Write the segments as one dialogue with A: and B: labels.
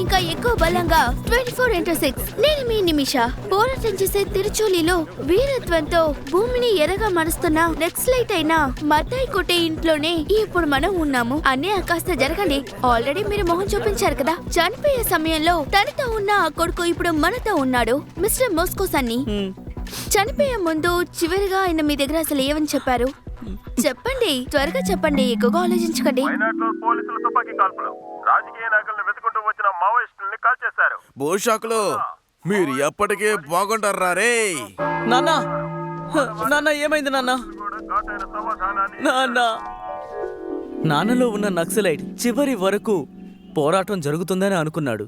A: ఇంకా ఎక్కువ బలంగా 24x6 నేను మీ నిమిష పోరాటం చేసే తిరుచూలిలో వీరత్వంతో భూమిని ఎర్రగా మరుస్తున్న నక్సలైట్ అయిన మతాయి కొట్టే ఇంట్లోనే ఇప్పుడు మనం ఉన్నాము. అన్నీ కాస్త జరగండి. ఆల్రెడీ మీరు మొహం చూపించారు కదా. చనిపోయే సమయంలో తనతో ఉన్న ఆ కొడుకు ఇప్పుడు మనతో ఉన్నాడు, మిస్టర్ మోస్కోస్ అన్ని. చనిపోయే ముందు చివరిగా ఆయన మీ దగ్గర అసలు ఏమని చెప్పారు? చెప్పండి, త్వరగా చెప్పండి, ఎక్కువగా ఆలోచించకండి.
B: భూషకులు మీరు ఎప్పటికీ బాగుంటారా రే?
C: నాన్న ఏమైంది నాన్నలో ఉన్న నక్సలైట్ చివరి వరకు పోరాటం జరుగుతుందని అనుకున్నాడు.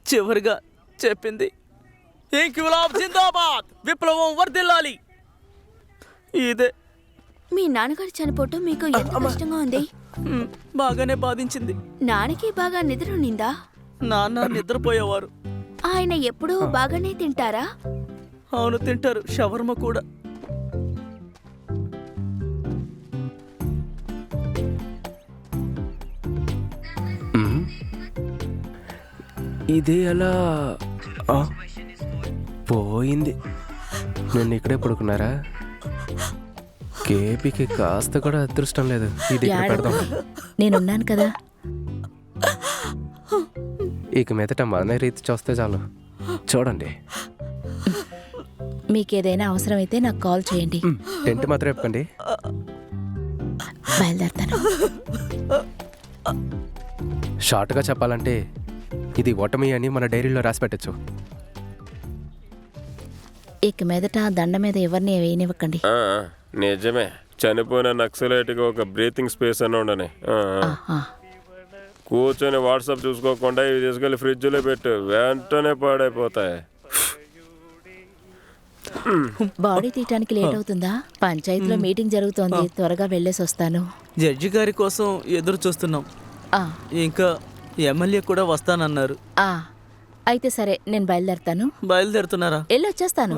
C: చివరిగా చెప్పింది ఇంక్విలాబ్ జిందాబాద్, విప్లవం వర్ధిల్లాలి. ఇదే.
A: మీ నాన్నగారు చనిపోవటం మీకు ఎంత కష్టంగా ఉంది?
C: బాగానే బాధించింది.
A: నాన్నకి బాగా నిద్ర ఉన్నిందా?
C: నాన్న నిద్రపోయేవారు.
A: ఆయన ఎప్పుడూ బాగానే తింటారా?
C: అవును, తింటారు. షవర్మ కూడా.
D: ఇది ఎలా పోయింది? నేను ఇక్కడే పడుకున్నారా? కేపీకి కాస్త కూడా అదృష్టం లేదు. ఇది ఇక్కడ పెడదాం.
E: నేనున్నాను కదా.
D: ఇక మీదట మన రీతి చూస్తే చాలు. చూడండి,
E: మీకేదైనా అవసరమైతే నాకు కాల్ చేయండి.
D: టెంట్ మాత్రం చెప్పండి.
E: బయలుదేరుతాను.
D: షార్ట్గా చెప్పాలంటే ఇది ఓటమి అని మన డైరీలో రాసి పెట్టచ్చు.
E: ఇక మీదట దండ మీద ఎవరిని వేయనివ్వకండి.
F: నిజమే, చనిపోయిన నక్సలైట్గా ఒక బ్రీతింగ్ స్పేస్ అని ఉండని. కూర్చొని వాట్సాప్ చూసుకోకుండా ఇవి తీసుకెళ్ళి ఫ్రిడ్జ్లో పెట్టు, వెంటనే పాడైపోతాయి.
E: బాడీ తీయటానికి లేట్ అవుతుందా? పంచాయతీలో మీటింగ్ జరుగుతోంది, త్వరగా వెళ్ళేసి వస్తాను.
C: జడ్జి గారి కోసం ఎదురు చూస్తున్నాం. ఇంకా ఎమ్మెల్యే కూడా వస్తానన్నారు.
E: అయితే సరే, నేను బయలుదేరుతాను.
C: బయలుదేరుతున్నారా?
E: వెళ్ళొచ్చేస్తాను.